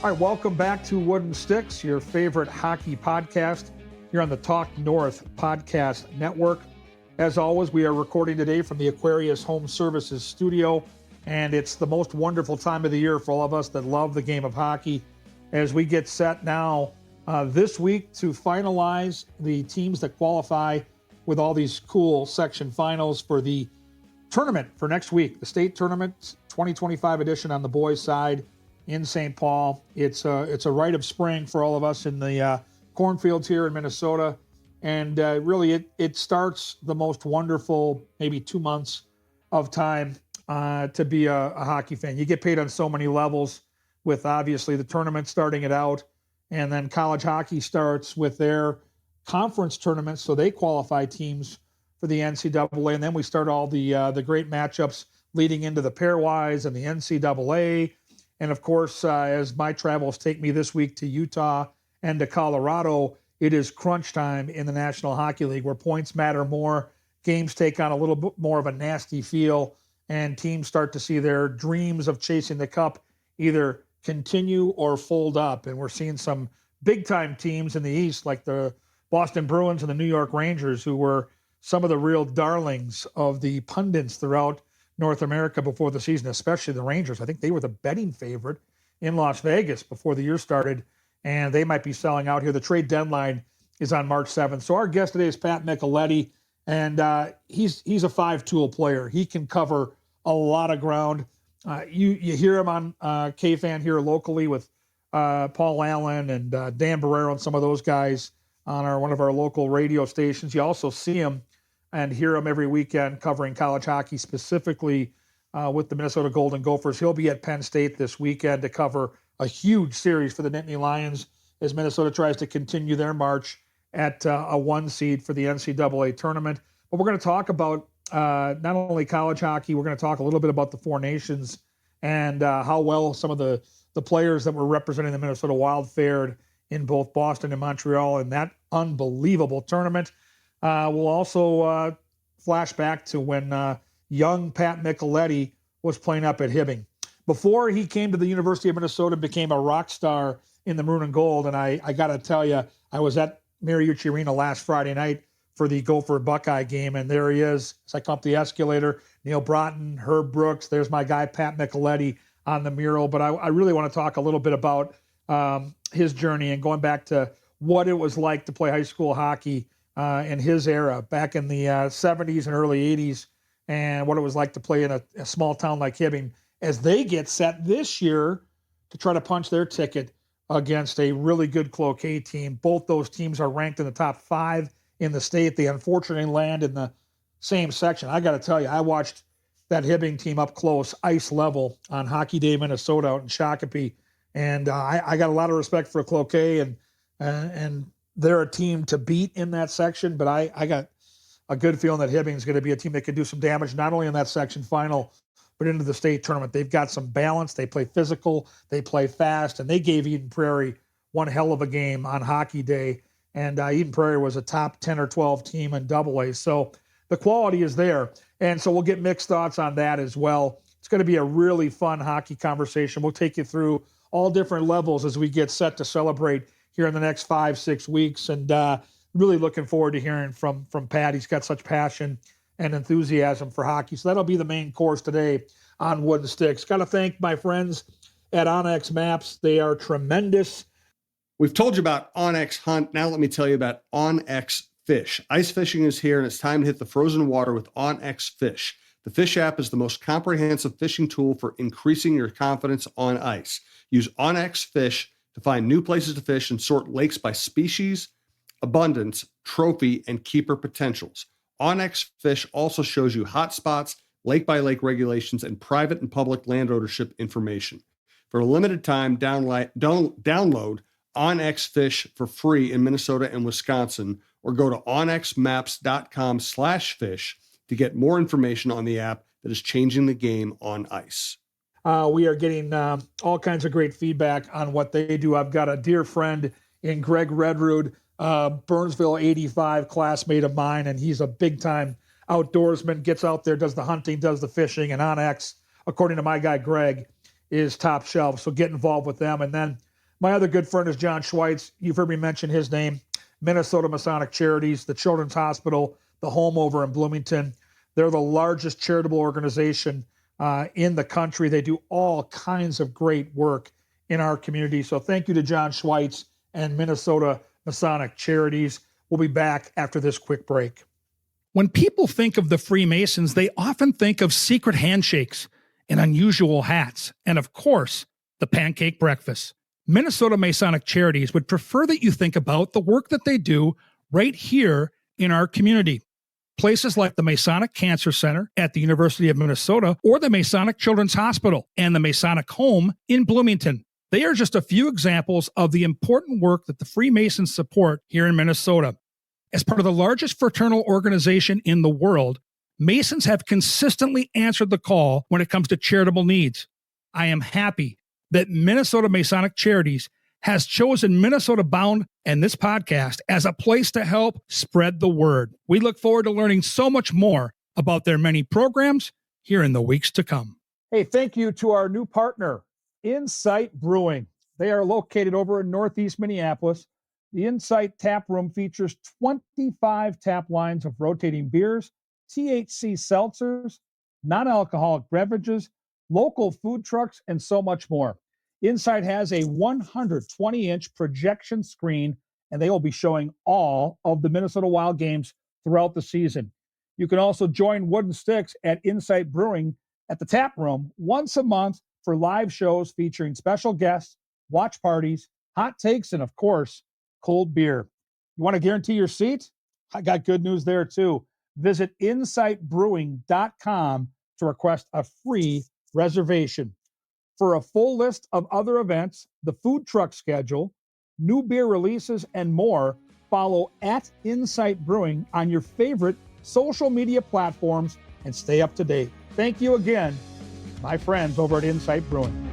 All right, welcome back to Wooden Sticks, your favorite hockey podcast here on the Talk North Podcast Network. As always, we are recording today from the Aquarius Home Services studio, and it's the most wonderful time of the year for all of us that love the game of hockey as we get set now this week to finalize the teams that qualify with all these cool section finals for the tournament for next week, the state tournament 2025 edition on the boys' side in St. Paul. It's a rite of spring for all of us in the cornfields here in Minnesota. And really, it starts the most wonderful, maybe 2 months of time to be a hockey fan. You get paid on so many levels with obviously the tournament starting it out. And then college hockey starts with their conference tournaments. So they qualify teams for the NCAA. And then we start all the great matchups leading into the pairwise and the NCAA. And of course, as my travels take me this week to Utah and to Colorado, it is crunch time in the National Hockey League where points matter more, games take on a little bit more of a nasty feel, and teams start to see their dreams of chasing the cup either continue or fold up. And we're seeing some big-time teams in the East like the Boston Bruins and the New York Rangers, who were some of the real darlings of the pundits throughout North America before the season, especially the Rangers. I think they were the betting favorite in Las Vegas before the year started, and they might be selling out here. The trade deadline is on March 7th. So our guest today is Pat Micheletti, and he's a five-tool player. He can cover a lot of ground. You hear him on KFan here locally with Paul Allen and Dan Barrero and some of those guys on one of our local radio stations. You also see him and hear him every weekend covering college hockey, specifically with the Minnesota Golden Gophers. He'll be at Penn State this weekend to cover a huge series for the Nittany Lions as Minnesota tries to continue their march at a 1 seed for the NCAA tournament. But we're going to talk about not only college hockey, we're going to talk a little bit about the Four Nations and how well some of the players that were representing the Minnesota Wild fared in both Boston and Montreal in that unbelievable tournament. We'll also flash back to when young Pat Micheletti was playing up at Hibbing. Before he came to the University of Minnesota and became a rock star in the maroon and gold, and I got to tell you, I was at Mariucci Arena last Friday night for the Gopher Buckeye game, and there he is as I come up the escalator. Neil Broughton, Herb Brooks, there's my guy Pat Micheletti on the mural. But I really want to talk a little bit about his journey and going back to what it was like to play high school hockey in his era back in the 70s and early 80s, and what it was like to play in a small town like Hibbing as they get set this year to try to punch their ticket against a really good Cloquet team. Both those teams are ranked in the top 5 in the state. They unfortunately land in the same section. I got to tell you, I watched that Hibbing team up close, ice level, on Hockey Day, Minnesota, out in Shakopee, and I got a lot of respect for Cloquet, and they're a team to beat in that section, but I got a good feeling that Hibbing is going to be a team that can do some damage, not only in that section final, but into the state tournament. They've got some balance. They play physical. They play fast, and they gave Eden Prairie one hell of a game on Hockey Day, and Eden Prairie was a top 10 or 12 team in AA. So the quality is there, and so we'll get mixed thoughts on that as well. It's going to be a really fun hockey conversation. We'll take you through all different levels as we get set to celebrate here in the next 5-6 weeks, and really looking forward to hearing from Pat. He's got such passion and enthusiasm for hockey. So that'll be the main course today on Wooden Sticks. Got to thank my friends at Onyx Maps. They are tremendous. We've told you about Onyx Hunt. Now let me tell you about Onyx Fish. Ice fishing is here, and it's time to hit the frozen water with Onyx Fish. The Fish app is the most comprehensive fishing tool for increasing your confidence on ice. Use Onyx Fish to find new places to fish and sort lakes by species, abundance, trophy, and keeper potentials. Onyx Fish also shows you hot spots, lake-by-lake regulations, and private and public land ownership information. For a limited time, download Onyx Fish for free in Minnesota and Wisconsin, or go to onyxmaps.com/fish to get more information on the app that is changing the game on ice. We are getting all kinds of great feedback on what they do. I've got a dear friend in Greg Redrood, Burnsville 85 classmate of mine, and he's a big-time outdoorsman, gets out there, does the hunting, does the fishing, and Onyx, according to my guy Greg, is top shelf. So get involved with them. And then My other good friend is John Schweitz. You've heard me mention his name. Minnesota Masonic Charities, the Children's Hospital, the home over in Bloomington. They're the largest charitable organization in the country. They do all kinds of great work in our community. So thank you to John Schweitz and Minnesota Masonic Charities. We'll be back after this quick break. When people think of the Freemasons, they often think of secret handshakes and unusual hats, and of course, the pancake breakfast. Minnesota Masonic Charities would prefer that you think about the work that they do right here in our community. Places like the Masonic Cancer Center at the University of Minnesota or the Masonic Children's Hospital and the Masonic Home in Bloomington. They are just a few examples of the important work that the Freemasons support here in Minnesota. As part of the largest fraternal organization in the world, Masons have consistently answered the call when it comes to charitable needs. I am happy that Minnesota Masonic Charities has chosen Minnesota Bound and this podcast as a place to help spread the word. We look forward to learning so much more about their many programs here in the weeks to come. Hey, thank you to our new partner, Insight Brewing. They are located over in Northeast Minneapolis. The Insight Tap Room features 25 tap lines of rotating beers, THC seltzers, non-alcoholic beverages, local food trucks, and so much more. Insight has a 120-inch projection screen, and they will be showing all of the Minnesota Wild games throughout the season. You can also join Wooden Sticks at Insight Brewing at the Tap Room once a month for live shows featuring special guests, watch parties, hot takes, and of course, cold beer. You want to guarantee your seat? I got good news there too. Visit insightbrewing.com to request a free reservation. For a full list of other events, the food truck schedule, new beer releases, and more, follow at Insight Brewing on your favorite social media platforms and stay up to date. Thank you again, my friends over at Insight Brewing.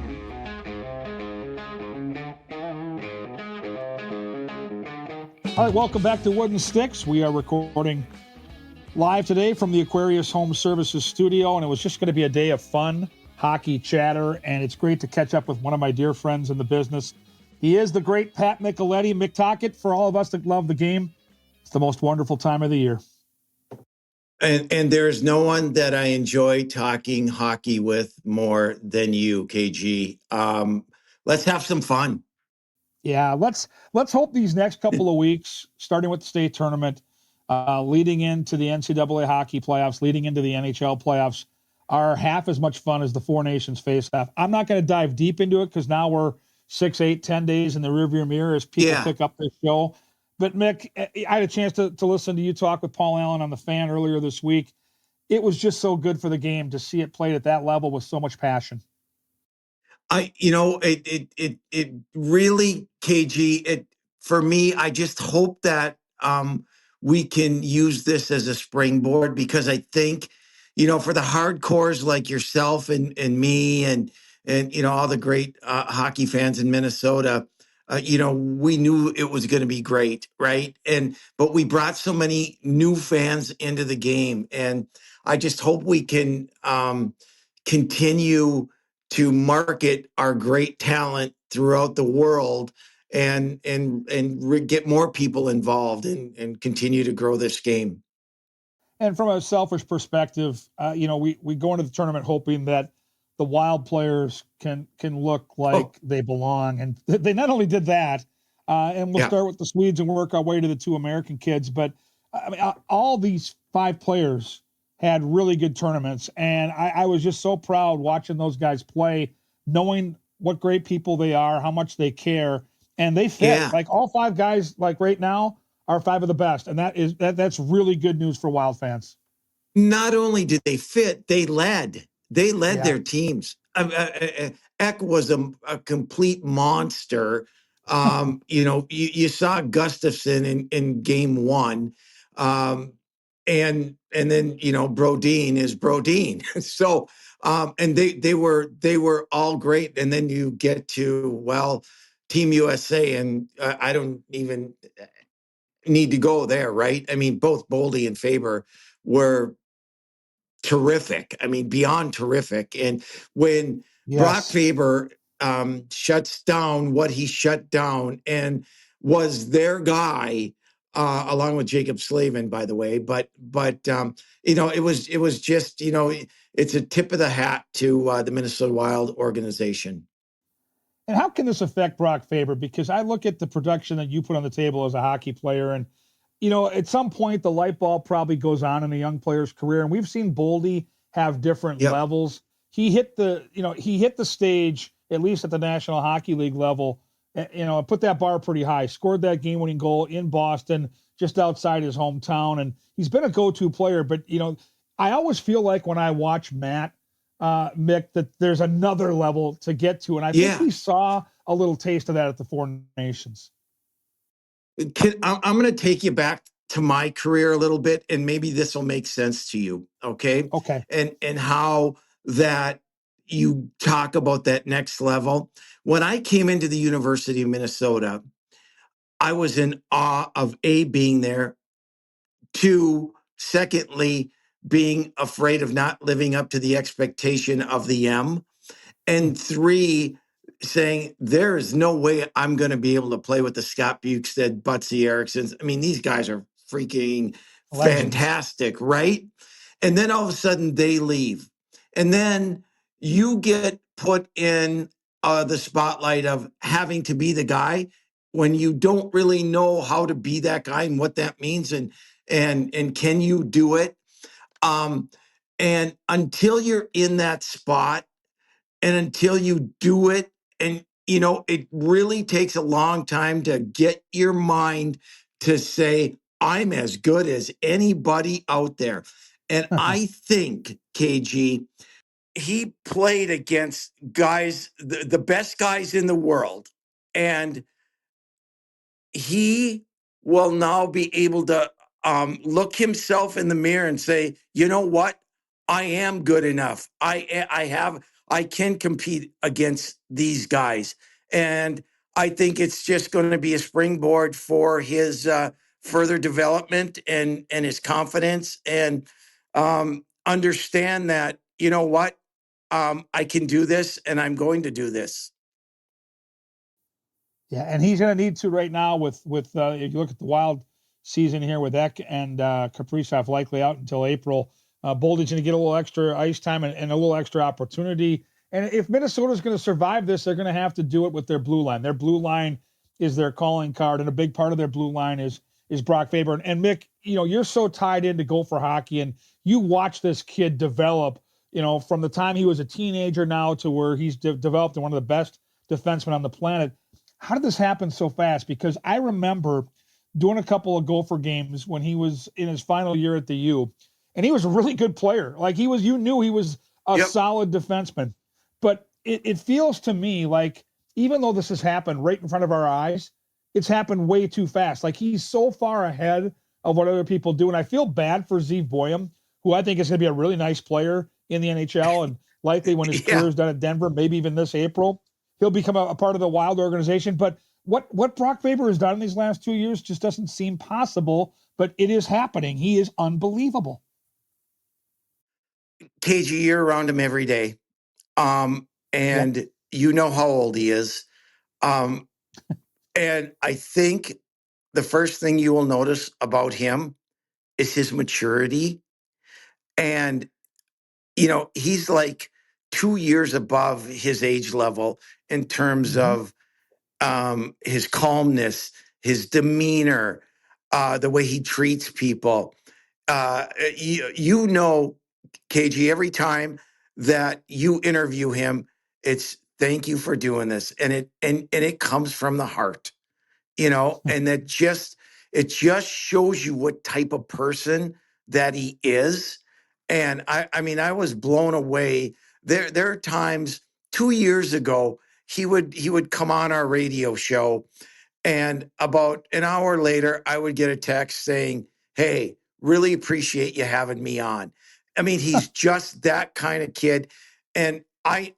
All right, welcome back to Wooden Sticks. We are recording live today from the Aquarius Home Services studio, and it was just going to be a day of fun, hockey chatter, and it's great to catch up with one of my dear friends in the business. He is the great Pat Micheletti. Mick Tockett, for all of us that love the game, it's the most wonderful time of the year. And there's no one that I enjoy talking hockey with more than you, KG. Let's have some fun. Yeah, let's hope these next couple of weeks, starting with the state tournament, leading into the NCAA hockey playoffs, leading into the NHL playoffs, are half as much fun as the Four Nations face-off. I'm not going to dive deep into it because now we're 6, 8, 10 days in the rearview mirror as people pick up this show. But Mick, I had a chance to listen to you talk with Paul Allen on The Fan earlier this week. It was just so good for the game to see it played at that level with so much passion. It really, KG, for me, I just hope that we can use this as a springboard, because I think, for the hardcores like yourself and me and all the great hockey fans in Minnesota, we knew it was going to be great, right? But we brought so many new fans into the game, and I just hope we can continue to market our great talent throughout the world and get more people involved and continue to grow this game. And from a selfish perspective, we go into the tournament hoping that the Wild players can look like they belong. And they not only did that, and we'll start with the Swedes and work our way to the two American kids, but I mean, all these 5 players had really good tournaments. And I was just so proud watching those guys play, knowing what great people they are, how much they care. And they fit. Like all 5 guys, like right now, are 5 of the best. And that's really good news for Wild fans. Not only did they fit, they led their teams. Eck was a complete monster. You saw Gustafson in game 1. And then Brodin is Brodin. So and they were all great. And then you get to Team USA, and I don't even need to go there, right? I mean, both Boldy and Faber were terrific. I mean, beyond terrific. And when Brock Faber shuts down what he shut down and was their guy, along with Jacob Slavin, by the way. But it was just, it's a tip of the hat to the Minnesota Wild organization. And how can this affect Brock Faber? Because I look at the production that you put on the table as a hockey player, and at some point the light bulb probably goes on in a young player's career. And we've seen Boldy have different Yep. levels. He hit the stage, at least at the National Hockey League level, put that bar pretty high, scored that game-winning goal in Boston, just outside his hometown. And he's been a go-to player, but I always feel like when I watch Matt, Mick, that there's another level to get to. And I think we saw a little taste of that at the Four Nations. I'm going to take you back to my career a little bit, and maybe this will make sense to you. Okay. And how that you talk about that next level. When I came into the University of Minnesota, I was in awe of being there. Two, secondly, being afraid of not living up to the expectation of the M. And three, saying there is no way I'm going to be able to play with the Scott Bukestad, Butsy Ericksons. I mean, these guys are freaking fantastic, right? And then all of a sudden they leave. And then you get put in the spotlight of having to be the guy when you don't really know how to be that guy and what that means and can you do it? And until you're in that spot and until you do it, and it really takes a long time to get your mind to say, I'm as good as anybody out there. And I think, KG, he played against guys, the best guys in the world. And he will now be able to look himself in the mirror and say, you know what? I am good enough. I can compete against these guys. And I think it's just going to be a springboard for his further development and his confidence, and understand that, you know what? I can do this, and I'm going to do this. Yeah, and he's going to need to right now with if you look at the Wild season here with Ek and Kaprizov likely out until April. Boldy's going to get a little extra ice time and a little extra opportunity. And if Minnesota's going to survive this, they're going to have to do it with their blue line. Their blue line is their calling card, and a big part of their blue line is Brock Faber. And Mick, you're so tied in to Gopher hockey, and you watch this kid develop, from the time he was a teenager now to where he's developed in one of the best defensemen on the planet. How did this happen so fast? Because I remember doing a couple of Gopher games when he was in his final year at the U, and he was a really good player. Like you knew he was a solid defenseman. But it feels to me like, even though this has happened right in front of our eyes, it's happened way too fast. Like he's so far ahead of what other people do. And I feel bad for Zeev Boyum, who I think is going to be a really nice player in the NHL, and likely when his career is done at Denver, maybe even this April, he'll become a part of the Wild organization. But what Brock Faber has done in these last 2 years just doesn't seem possible, but it is happening. He is unbelievable. KG, you're around him every day. And you know how old he is. And I think the first thing you will notice about him is his maturity. And, he's like 2 years above his age level in terms of his calmness, his demeanor, the way he treats people. KG, every time that you interview him, it's thank you for doing this. And it comes from the heart, and it just shows you what type of person that he is. And I was blown away. There are times 2 years ago, he would come on our radio show, and about an hour later, I would get a text saying, hey, really appreciate you having me on. I mean, he's just that kind of kid. And I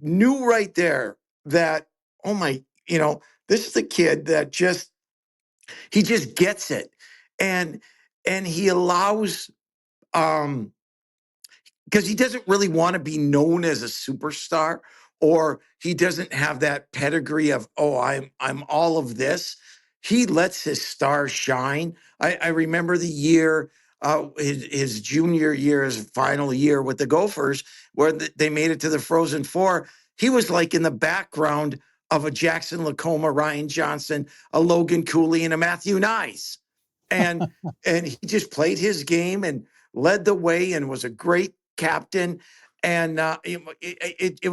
knew right there that, oh my, this is the kid that he just gets it. And he allows, because he doesn't really want to be known as a superstar or he doesn't have that pedigree of, oh, I'm all of this. He lets his star shine. I remember the year, his junior year, his final year with the Gophers, where they made it to the Frozen Four. He was like in the background of a Jackson Lacoma, Ryan Johnson, a Logan Cooley, and a Matthew Nyes. And and he just played his game and led the way and was a great captain. And it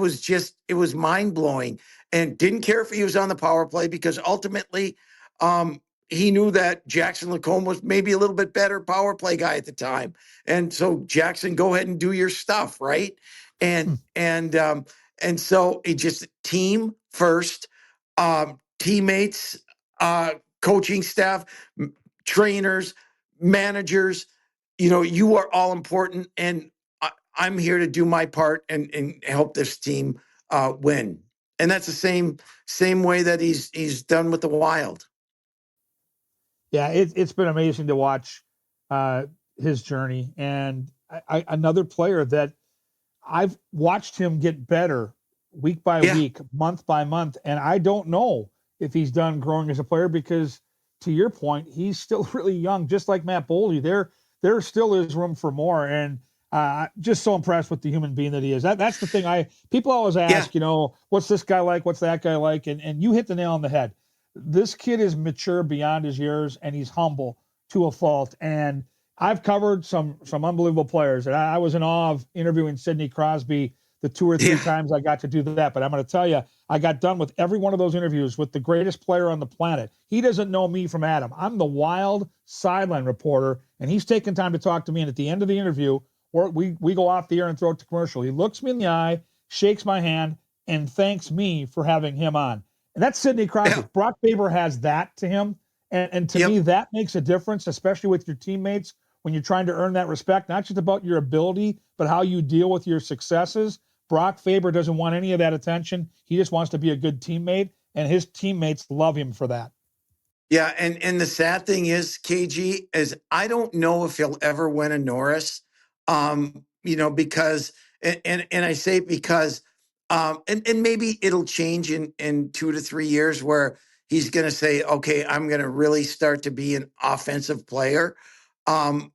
was mind blowing, and didn't care if he was on the power play, because ultimately he knew that Jackson Lacombe was maybe a little bit better power play guy at the time. And so, Jackson, go ahead and do your stuff, right? And so it just team first, teammates, coaching staff, trainers, managers. You are all important, and I'm here to do my part and help this team win. And that's the same way that he's done with the Wild. Yeah, it's been amazing to watch his journey, and another player that I've watched him get better week by week, month by month, and I don't know if he's done growing as a player, because, to your point, he's still really young, just like Matt Boldy. There still is room for more, and just so impressed with the human being that he is. That's the thing. People always ask, what's this guy like? What's that guy like? And you hit the nail on the head. This kid is mature beyond his years, and he's humble to a fault. And I've covered some unbelievable players, and I was in awe of interviewing Sidney Crosby the 2 or 3 times I got to do that. But I'm going to tell you, I got done with every one of those interviews with the greatest player on the planet. He doesn't know me from Adam. I'm the Wild sideline reporter, and he's taking time to talk to me. And at the end of the interview, we go off the air and throw it to commercial. He looks me in the eye, shakes my hand, and thanks me for having him on. And that's Sidney Crosby. Brock Faber has that to him. And to me, that makes a difference, especially with your teammates, when you're trying to earn that respect, not just about your ability, but how you deal with your successes. Brock Faber doesn't want any of that attention. He just wants to be a good teammate, and his teammates love him for that. Yeah, and the sad thing is, KG, is I don't know if he'll ever win a Norris, because, and I say because, and maybe it'll change in 2 to 3 years, where he's going to say, okay, I'm going to really start to be an offensive player, and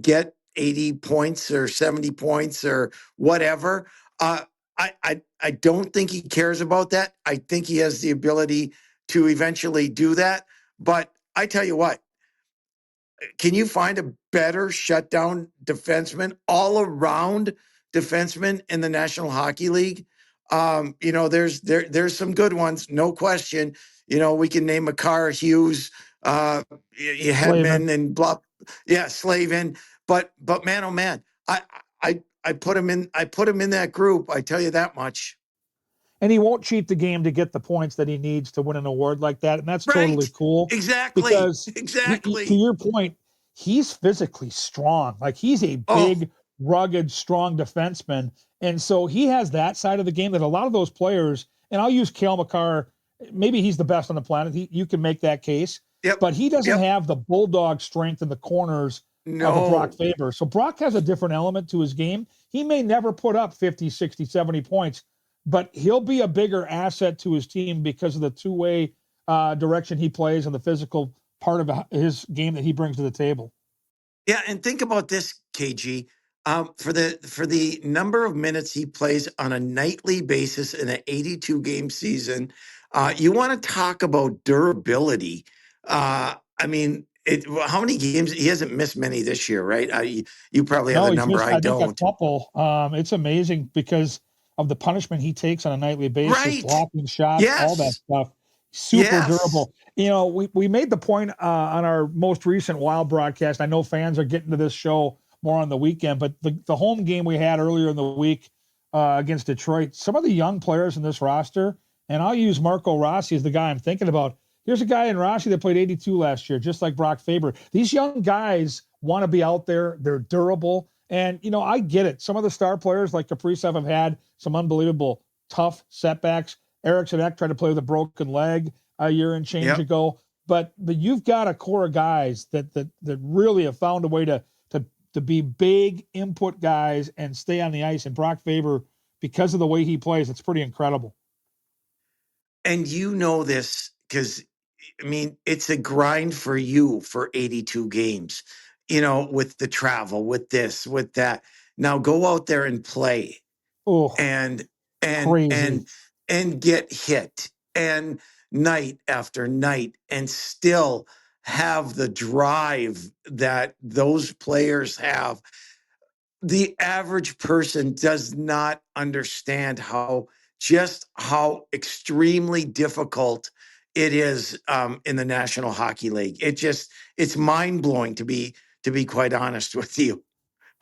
get 80 points or 70 points or whatever. I don't think he cares about that. I think he has the ability to eventually do that. But I tell you what, can you find a better shutdown defenseman, all around defenseman in the National Hockey League? There's some good ones, no question. We can name Makar, Hughes, Hedman, and blah. Yeah, Slavin. But man, oh man, I put him in that group. I tell you that much. And he won't cheat the game to get the points that he needs to win an award like that. And that's totally cool. Exactly. Because exactly. To your point, he's physically strong. Like, he's a big, rugged, strong defenseman. And so he has that side of the game that a lot of those players, and I'll use Cale Makar, maybe he's the best on the planet. You can make that case. But he doesn't have the bulldog strength in the corners of a Brock Faber. So Brock has a different element to his game. He may never put up 50, 60, 70 points, but he'll be a bigger asset to his team because of the two-way direction he plays and the physical part of his game that he brings to the table. Yeah, and think about this, KG. For the number of minutes he plays on a nightly basis in an 82-game season, you want to talk about durability. How many games? He hasn't missed many this year, right? You probably have the number. I don't. think a couple. It's amazing because of the punishment he takes on a nightly basis, blocking shots, all that stuff. Super durable. We made the point on our most recent Wild broadcast. I know fans are getting to this show more on the weekend, but the home game we had earlier in the week against Detroit, some of the young players in this roster, and I'll use Marco Rossi as the guy I'm thinking about. Here's a guy in Rossi that played 82 last year, just like Brock Faber. These young guys want to be out there. They're durable. And, I get it. Some of the star players like Kaprizov have had some unbelievable tough setbacks. Eriksson Ek tried to play with a broken leg a year and change ago. But you've got a core of guys that really have found a way to be big input guys and stay on the ice. And Brock Faber because of the way he plays. It's pretty incredible. And you know this because, I mean, it's a grind for you for 82 games, with the travel, with this, with that. Now go out there and play Oh, and and crazy. and and get hit and night after night and still have the drive that those players have. The average person does not understand how extremely difficult it is in the National Hockey League. It's mind blowing to be quite honest with you,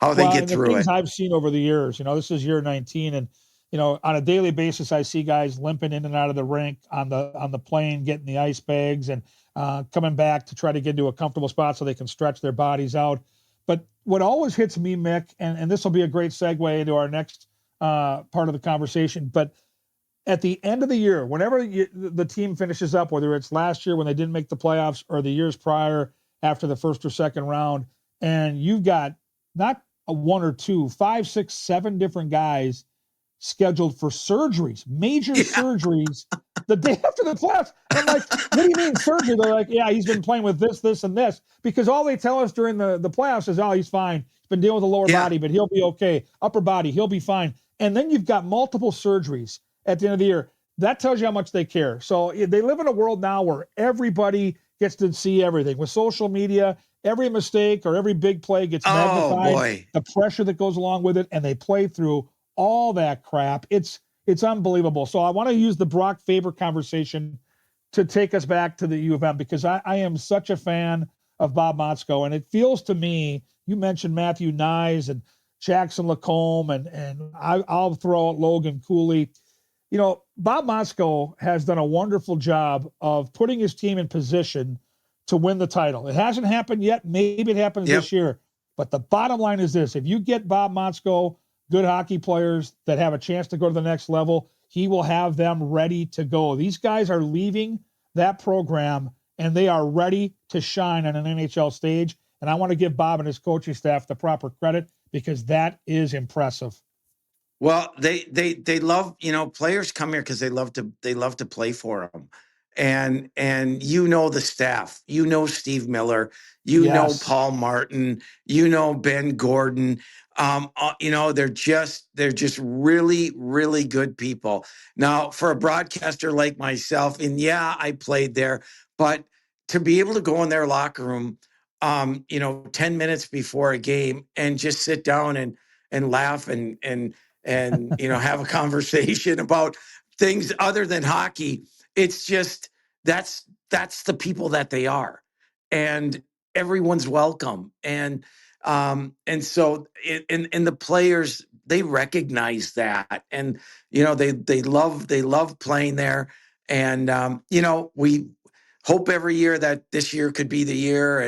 how they Well, get and the through things it. I've seen over the years, this is year 19, and on a daily basis, I see guys limping in and out of the rink on the plane, getting the ice bags, and coming back to try to get into a comfortable spot so they can stretch their bodies out. But what always hits me, Mick, and this will be a great segue into our next part of the conversation, but at the end of the year, whenever the team finishes up, whether it's last year when they didn't make the playoffs or the years prior after the first or second round, and you've got not a one or two, 5, 6, 7 different guys scheduled for surgeries, major Yeah. surgeries the day after the playoffs. And I'm like, what do you mean surgery? They're like, yeah, he's been playing with this, this, and this. Because all they tell us during the playoffs is, oh, he's fine. He's been dealing with the lower Yeah. body, but he'll be okay. Upper body, he'll be fine. And then you've got multiple surgeries at the end of the year. That tells you how much they care. So they live in a world now where everybody gets to see everything. With social media, every mistake or every big play gets magnified. Boy. The pressure that goes along with it, and they play through all that crap. It's unbelievable. So I want to use the Brock Faber conversation to take us back to the U of M, because I am such a fan of Bob Motzko. And it feels to me, you mentioned Matthew Nyes and Jackson Lacombe, and I'll throw out Logan Cooley. Bob Motzko has done a wonderful job of putting his team in position to win the title. It hasn't happened yet. Maybe it happens this year. But the bottom line is this: if you get Bob Motzko good hockey players that have a chance to go to the next level, he will have them ready to go. These guys are leaving that program, and they are ready to shine on an NHL stage. And I want to give Bob and his coaching staff the proper credit, because that is impressive. Well, they love, players come here because they love to play for them. And the staff, Steve Miller, Yes. Paul Martin, Ben Gordon. They're just really, really good people. Now, for a broadcaster like myself, and yeah, I played there, but to be able to go in their locker room, 10 minutes before a game and just sit down and laugh and have a conversation about things other than hockey. It's just that's the people that they are, and everyone's welcome. And so the players, they recognize that, and they love playing there. And we hope every year that this year could be the year,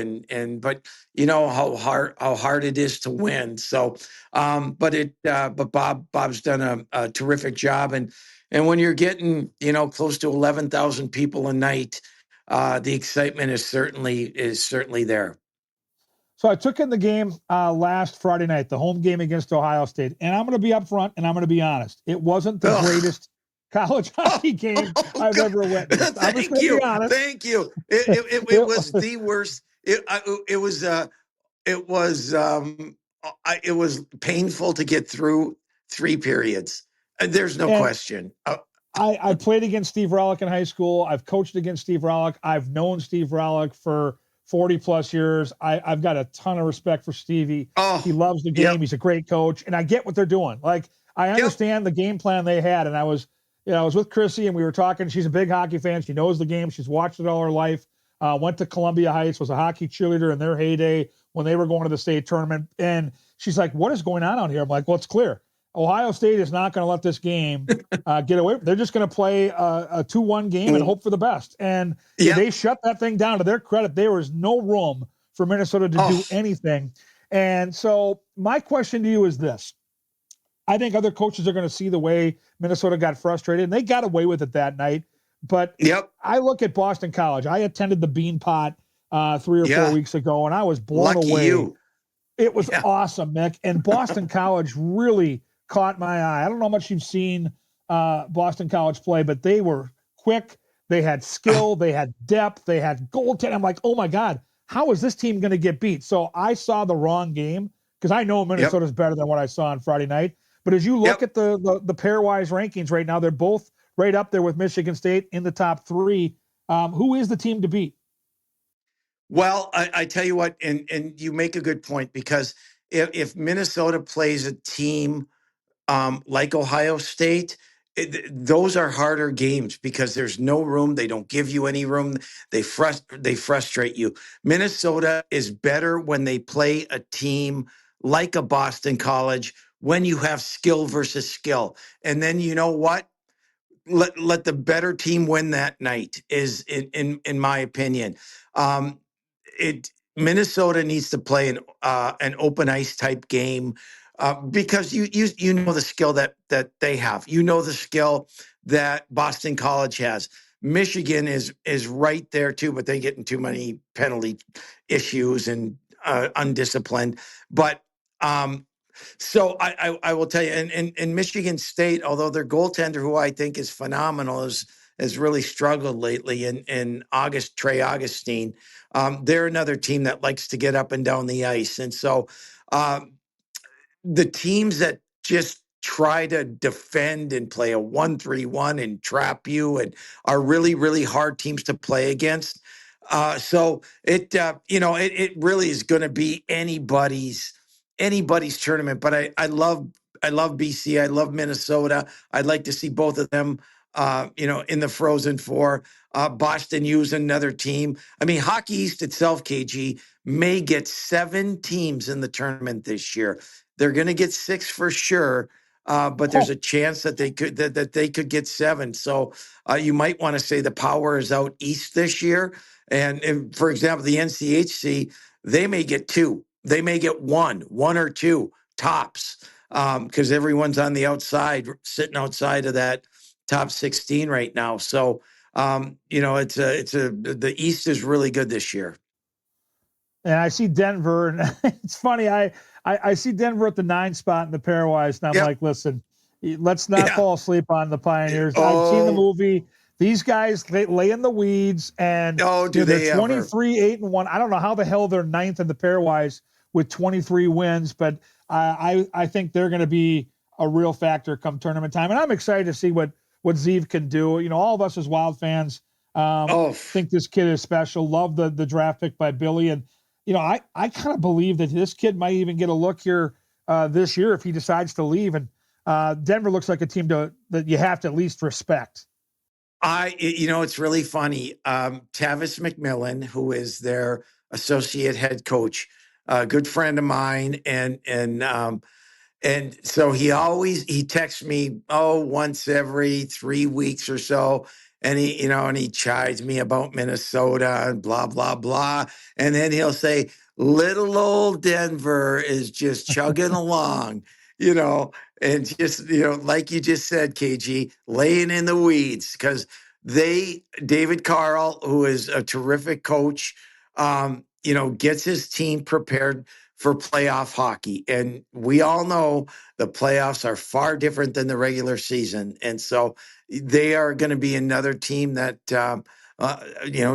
but how hard it is to win. So but Bob's done a terrific job, and when you're getting close to 11,000 people a night, the excitement is certainly there. So I took in the game last Friday night, the home game against Ohio State, and I'm going to be upfront and I'm going to be honest. It wasn't the greatest college hockey game I've ever witnessed. I'm just going to be honest. Thank you. It was the worst. It was painful to get through 3 periods. There's no question. I played against Steve Rollick in high school. I've coached against Steve Rollick. I've known Steve Rollick for 40 plus years. I've got a ton of respect for Stevie. He loves the game. Yep. He's a great coach, and I get what they're doing. Like, I understand the game plan they had. And I was with Chrissy, and we were talking. She's a big hockey fan. She knows the game. She's watched it all her life. Went to Columbia Heights, was a hockey cheerleader in their heyday when they were going to the state tournament. And she's like, what is going on out here? I'm like, well, it's clear. Ohio State is not going to let this game get away. They're just going to play a 2-1 game and hope for the best. And they shut that thing down. To their credit, there was no room for Minnesota to do anything. And so my question to you is this. I think other coaches are going to see the way Minnesota got frustrated, and they got away with it that night. But I look at Boston College. I attended the Bean Pot 3 or 4 weeks ago, and I was blown away. It was awesome, Mick. And Boston College really caught my eye. I don't know how much you've seen Boston College play, but they were quick. They had skill. They had depth. They had goaltending. I'm like, oh my God, how is this team going to get beat? So I saw the wrong game because I know Minnesota's better than what I saw on Friday night. But as you look at the pairwise rankings right now, they're both right up there with Michigan State in the top three. Who is the team to beat? Well, I tell you what, and you make a good point, because if Minnesota plays a team like Ohio State, those are harder games because there's no room. They don't give you any room. They frustrate you. Minnesota is better when they play a team like a Boston College, when you have skill versus skill. And then you know what? Let the better team win that night, is in my opinion. Minnesota needs to play an open ice type game, because you know the skill that they have. You know the skill that Boston College has. Michigan is right there too, but they get in too many penalty issues and undisciplined. But so I will tell you, and Michigan State, although their goaltender, who I think is phenomenal, has really struggled lately in Trey Augustine. They're another team that likes to get up and down the ice. And so the teams that just try to defend and play a 1-3-1 and trap you and are really, really hard teams to play against. So it really is going to be anybody's tournament. But I love BC. I love Minnesota. I'd like to see both of them in the Frozen Four. Boston U's another team. I mean, Hockey East itself, KG, may get 7 teams in the tournament this year. They're going to get 6 for sure, but there's a chance that they could get 7. So you might want to say the power is out east this year. And for example, the NCHC, they may get 2. They may get 1 or 2 tops, because everyone's on the outside, sitting outside of that top 16 right now. So the East is really good this year. And I see Denver, and it's funny. I see Denver at the 9 spot in the pairwise, and I'm like, listen, let's not fall asleep on the Pioneers. I've seen the movie. These guys lay in the weeds, and they're 23-8-1. I don't know how the hell they're 9th in the pairwise with 23 wins, but I think they're going to be a real factor come tournament time, and I'm excited to see what Zeev can do. All of us as Wild fans think this kid is special. Love the draft pick by Billy, and I kind of believe that this kid might even get a look here this year if he decides to leave. And Denver looks like a team that you have to at least respect. It's really funny. Tavis McMillan, who is their associate head coach, a good friend of mine, and so he texts me once every 3 weeks or so. And he chides me about Minnesota and blah, blah, blah. And then he'll say, little old Denver is just chugging along, and just, like you just said, KG, laying in the weeds, because David Carl, who is a terrific coach, gets his team prepared for playoff hockey. And we all know the playoffs are far different than the regular season. And so they are going to be another team that,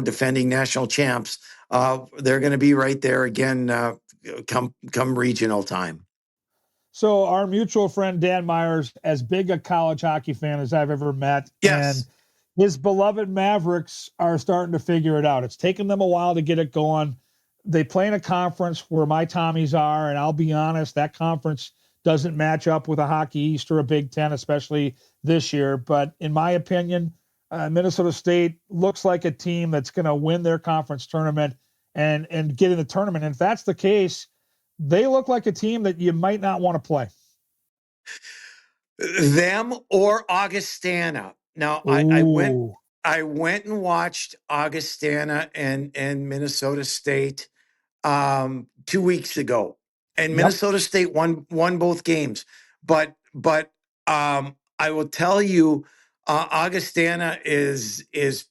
defending national champs, they're going to be right there again come regional time. So our mutual friend, Dan Myers, as big a college hockey fan as I've ever met. Yes. And his beloved Mavericks are starting to figure it out. It's taken them a while to get it going. They play in a conference where my Tommies are, and I'll be honest, that conference doesn't match up with a Hockey East or a Big Ten, especially this year. But in my opinion, Minnesota State looks like a team that's going to win their conference tournament and get in the tournament. And if that's the case, they look like a team that you might not want to play. Them or Augustana. Now, I went and watched Augustana and Minnesota State 2 weeks ago, and Minnesota State won both games. But I will tell you, Augustana is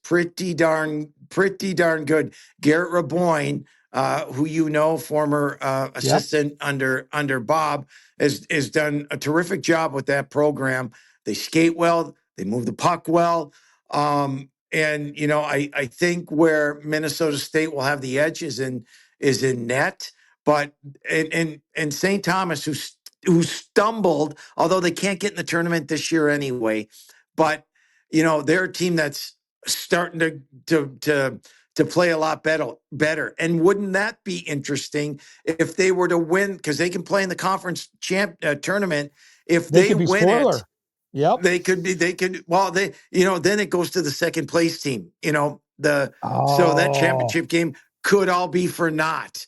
pretty darn good. Garrett Raboyne, who former assistant under Bob, has done a terrific job with that program. They skate well, they move the puck well, and I think where Minnesota State will have the edge is in net, but and St. Thomas who stumbled, although they can't get in the tournament this year anyway, but they're a team that's starting to play a lot better. And wouldn't that be interesting if they were to win? Because they can play in the conference tournament. If they could be win spoiler. it, Yep. then it goes to the second place team. So that championship game could all be for naught.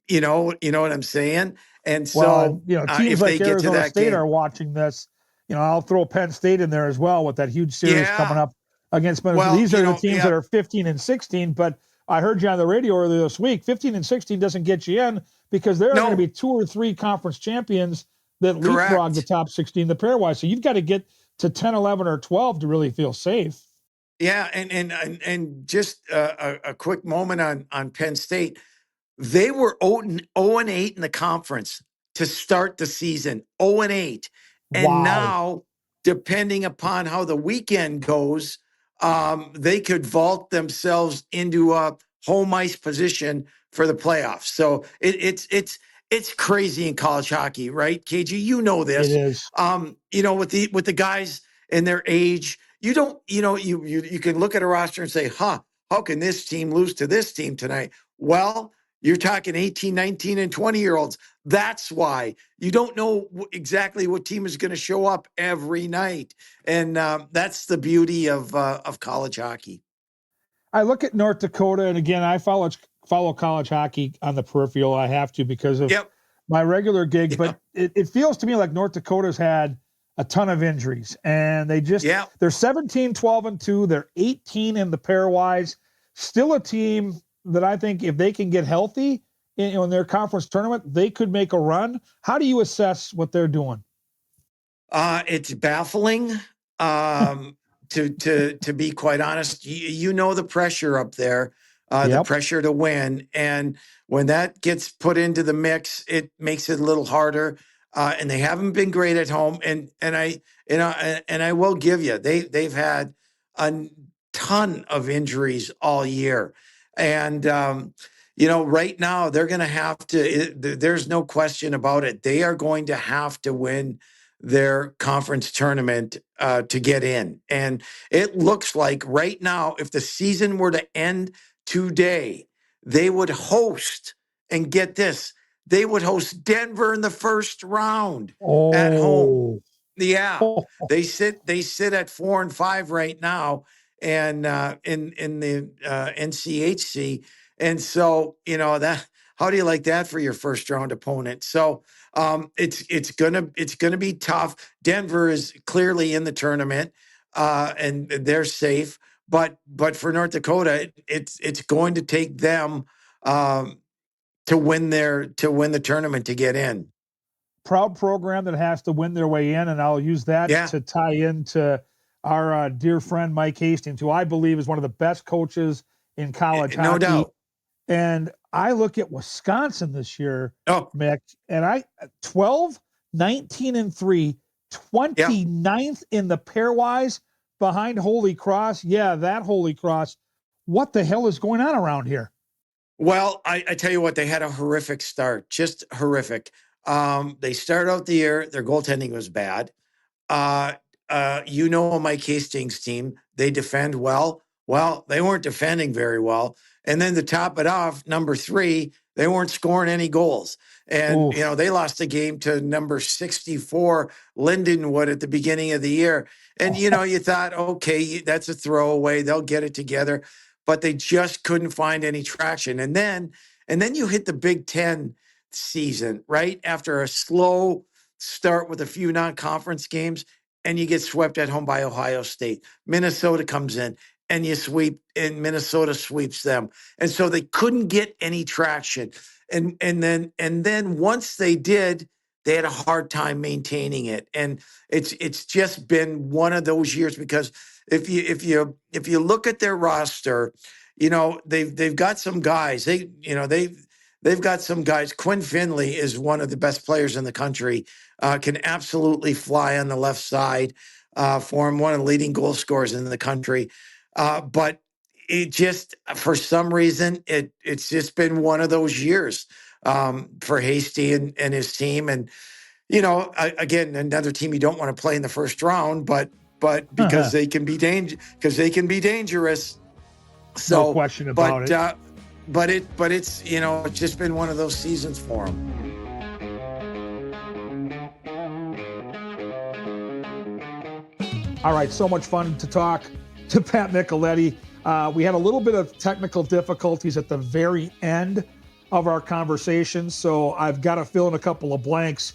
You know what I'm saying? And so, teams if like they get to Arizona that State game, are watching this. I'll throw Penn State in there as well with that huge series coming up against Minnesota. Well, these are the teams that are 15 and 16, but I heard you on the radio earlier this week, 15 and 16 doesn't get you in because there are going to be 2 or 3 conference champions that leapfrog the top 16, the pairwise. So you've got to get to 10, 11, or 12 to really feel safe. Yeah, and just a quick moment on Penn State. They were 0-8 in the conference to start the season, 0-8. And now, depending upon how the weekend goes, they could vault themselves into a home ice position for the playoffs. So it's crazy in college hockey, right, KG? You know this. It is. With the guys and their age, you can look at a roster and say, how can this team lose to this team tonight? Well, you're talking 18, 19, and 20-year-olds. That's why you don't know exactly what team is going to show up every night. And that's the beauty of college hockey. I look at North Dakota, and again, I follow college hockey on the peripheral. I have to because of my regular gig, but it feels to me like North Dakota's had a ton of injuries, and they're 17, 12, and 2. They're 18 in the pairwise. Still a team that I think if they can get healthy in their conference tournament, they could make a run. How do you assess what they're doing? It's baffling. To be quite honest, the pressure up there, the pressure to win, and when that gets put into the mix, it makes it a little harder. And they haven't been great at home, and I will give you, they've had a ton of injuries all year. And, right now they're going to have to, there's no question about it. They are going to have to win their conference tournament to get in. And it looks like right now, if the season were to end today, they would host, and get this, they would host Denver in the first round at home. Yeah. They sit at 4-5 right now, and in the NCHC. And so, that, how do you like that for your first round opponent? So it's gonna be tough. Denver is clearly in the tournament, and they're safe. But for North Dakota, it's going to take them to win the tournament to get in. Proud program that has to win their way in, and I'll use that to tie into our dear friend Mike Hastings, who I believe is one of the best coaches in college hockey. No doubt. And I look at Wisconsin this year, Mick, and 12, 19, and 3, 29th in the pairwise behind Holy Cross. Yeah, that Holy Cross. What the hell is going on around here? Well, I tell you what, they had a horrific start, just horrific. They started out the year, their goaltending was bad. Mike Hastings' team, they defend well. Well, they weren't defending very well. And then to top it off, number 3, they weren't scoring any goals. And, they lost the game to number 64, Lindenwood, at the beginning of the year. And, you thought, okay, that's a throwaway. They'll get it together. But they just couldn't find any traction. And then you hit the Big Ten season, right? After a slow start with a few non-conference games, and you get swept at home by Ohio State. Minnesota comes in, and you sweep, and Minnesota sweeps them. And so they couldn't get any traction. And then once they did, they had a hard time maintaining it. And it's just been one of those years, because if you look at their roster, they've got some guys. they've got some guys. Quinn Finley is one of the best players in the country, can absolutely fly on the left side for him, one of the leading goal scorers in the country. But it just, for some reason, it's just been one of those years for Hasty and his team. And, again, another team you don't want to play in the first round, but because they can be dangerous. So, No question about it. But it's it's just been one of those seasons for him. All right, so much fun to talk to Pat Micheletti. We had a little bit of technical difficulties at the very end of our conversation, so I've got to fill in a couple of blanks.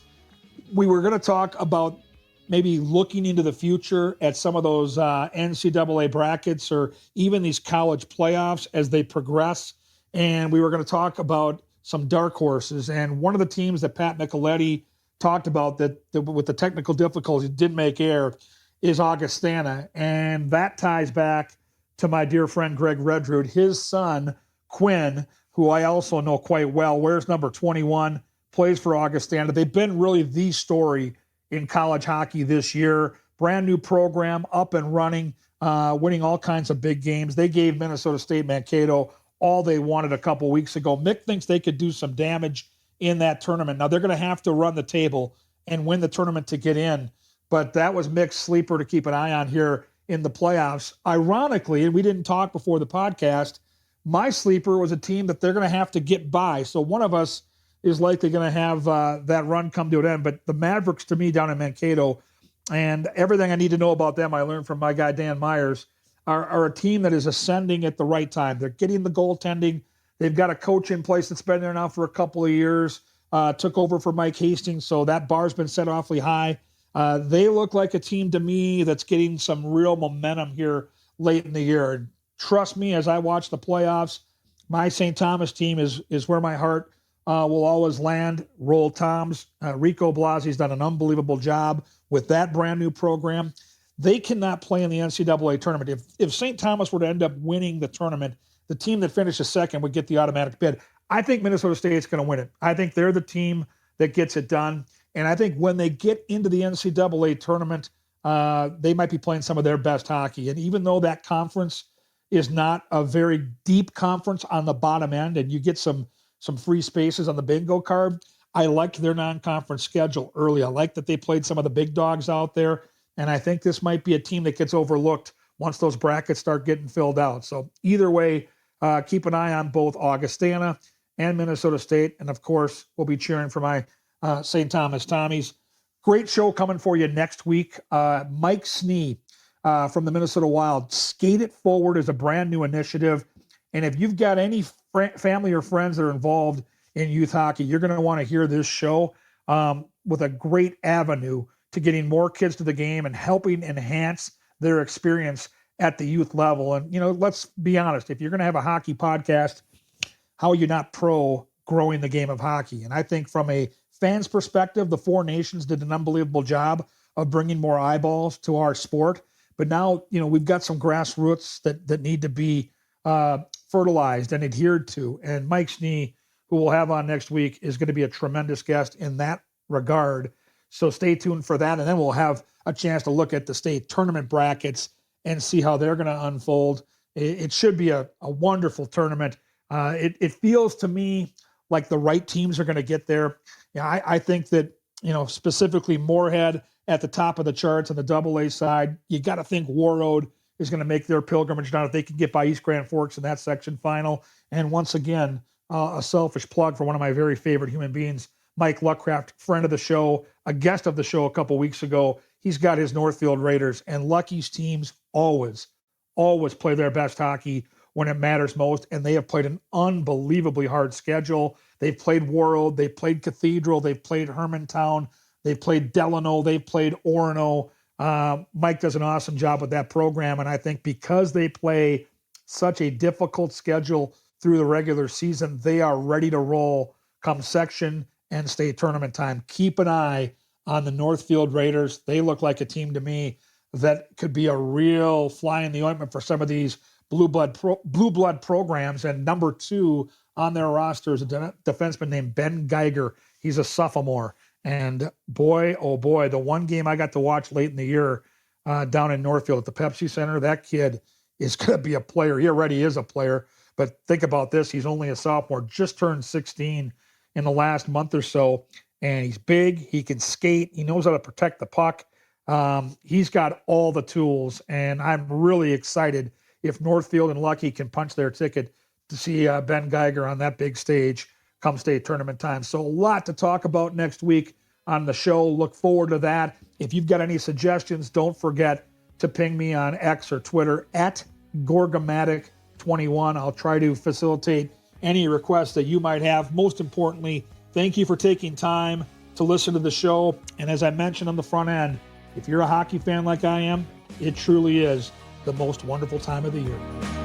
We were going to talk about maybe looking into the future at some of those NCAA brackets or even these college playoffs as they progress. And we were going to talk about some dark horses. And one of the teams that Pat Micheletti talked about that with the technical difficulties didn't make air is Augustana. And that ties back to my dear friend Greg Redroot. His son, Quinn, who I also know quite well, wears number 21, plays for Augustana. They've been really the story in college hockey this year. Brand new program, up and running, winning all kinds of big games. They gave Minnesota State Mankato all they wanted a couple weeks ago. Mick thinks they could do some damage in that tournament. Now, they're going to have to run the table and win the tournament to get in, but that was Mick's sleeper to keep an eye on here in the playoffs. Ironically, and we didn't talk before the podcast, my sleeper was a team that they're going to have to get by. So one of us is likely going to have that run come to an end. But the Mavericks, to me, down in Mankato, and everything I need to know about them, I learned from my guy Dan Myers, are a team that is ascending at the right time. They're getting the goaltending. They've got a coach in place that's been there now for a couple of years, took over for Mike Hastings, so that bar's been set awfully high. They look like a team to me that's getting some real momentum here late in the year. And trust me, as I watch the playoffs, my St. Thomas team is where my heart will always land. Roll Toms. Rico Blasi's done an unbelievable job with that brand new program. They cannot play in the NCAA tournament. If St. Thomas were to end up winning the tournament, the team that finishes second would get the automatic bid. I think Minnesota State's going to win it. I think they're the team that gets it done. And I think when they get into the NCAA tournament, they might be playing some of their best hockey. And even though that conference is not a very deep conference on the bottom end, and you get some free spaces on the bingo card, I liked their non-conference schedule early. I like that they played some of the big dogs out there. And I think this might be a team that gets overlooked once those brackets start getting filled out. So either way, keep an eye on both Augustana and Minnesota State. And of course, we'll be cheering for my St. Thomas Tommies. Great show coming for you next week. Mike Snee from the Minnesota Wild. Skate It Forward is a brand new initiative. And if you've got any family or friends that are involved in youth hockey, you're going to want to hear this show with a great avenue to getting more kids to the game and helping enhance their experience at the youth level. And, let's be honest, if you're going to have a hockey podcast, how are you not pro growing the game of hockey? And I think from a fan's perspective, the Four Nations did an unbelievable job of bringing more eyeballs to our sport. But now, we've got some grassroots that need to be fertilized and adhered to. And Mike Snee, who we'll have on next week, is going to be a tremendous guest in that regard. So stay tuned for that. And then we'll have a chance to look at the state tournament brackets and see how they're going to unfold. It should be a wonderful tournament. It feels to me like the right teams are going to get there. I think that, specifically Moorhead at the top of the charts on the AA side, you got to think Warroad is going to make their pilgrimage down if they can get by East Grand Forks in that section final. And once again, a selfish plug for one of my very favorite human beings, Mike Luckcraft, friend of the show, a guest of the show a couple weeks ago. He's got his Northfield Raiders, and Lucky's teams always play their best hockey when it matters most, and they have played an unbelievably hard schedule. They've played Warroad, they've played Cathedral, they've played Hermantown, they've played Delano, they've played Orono. Mike does an awesome job with that program, and I think because they play such a difficult schedule through the regular season, they are ready to roll come section and state tournament time. Keep an eye on the Northfield Raiders. They look like a team to me that could be a real fly in the ointment for some of these blue blood programs, and number 2 on their roster is a defenseman named Ben Geiger. He's a sophomore, and boy, oh boy, the one game I got to watch late in the year down in Northfield at the Pepsi Center, that kid is going to be a player. He already is a player, but think about this. He's only a sophomore, just turned 16 in the last month or so, and he's big. He can skate. He knows how to protect the puck. He's got all the tools, and I'm really excited if Northfield and Lucky can punch their ticket to see Ben Geiger on that big stage come state tournament time. So a lot to talk about next week on the show. Look forward to that. If you've got any suggestions, don't forget to ping me on X or Twitter at Gorgomatic21. I'll try to facilitate any requests that you might have. Most importantly, thank you for taking time to listen to the show. And as I mentioned on the front end, if you're a hockey fan like I am, it truly is the most wonderful time of the year.